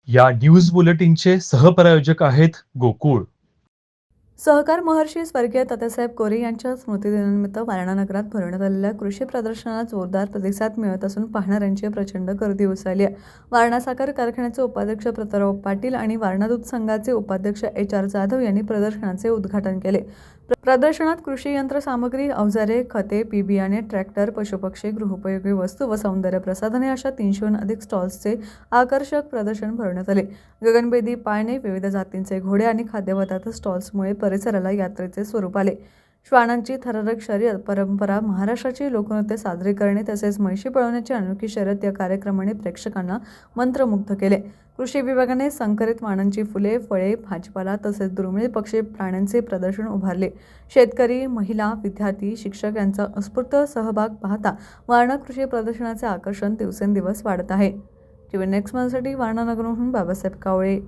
या न्यूज बुलेटिनचे सहप्रायोजक आहेत गोकुळ. सहकार महर्षी स्वर्गीय तात्यासाहेब कोरे यांच्या स्मृतिदिनानिमित्त वारणा नगरात भरवण्यात आलेल्या कृषी प्रदर्शनाला जोरदार प्रतिसाद मिळत असून पाहणाऱ्यांची प्रचंड गर्दी उसळली आहे. वारणा साखर कारखान्याचे उपाध्यक्ष प्रतापराव पाटील आणि वारणा दूध संघाचे उपाध्यक्ष HR जाधव यांनी प्रदर्शनाचे उद्घाटन केले. प्रदर्शनात कृषी यंत्रसामग्री, अवजारे, खते, बियाणे, ट्रॅक्टर, पशुपक्षी, गृहोपयोगी वस्तू व सौंदर्य प्रसाधने अशा 300हून अधिक स्टॉल्सचे आकर्षक प्रदर्शन भरवण्यात आले. गगनभेदी पाळणे, विविध जातींचे घोडे आणि खाद्यपदार्थ स्टॉल्समुळे परिसराला यात्रेचे स्वरूप आले. श्वानांची थरारक शर्यत, परंपरा, महाराष्ट्राची लोकनृत्य साजरी करणे तसेच म्हैशी पळवण्याची अनोखी शर्यत या कार्यक्रमाने प्रेक्षकांना मंत्रमुग्ध केले. कृषी विभागाने संकरित वाणांची फुले, फळे, भाजीपाला तसेच दुर्मिळ पक्षी प्राण्यांचे प्रदर्शन उभारले. शेतकरी, महिला, विद्यार्थी, शिक्षक यांचा उत्स्फूर्त सहभाग पाहता वारणा कृषी प्रदर्शनाचे आकर्षण दिवसेंदिवस वाढत आहे. TV नेक्स्ट साठी वारणा नगरहून बाबासाहेब कावळे.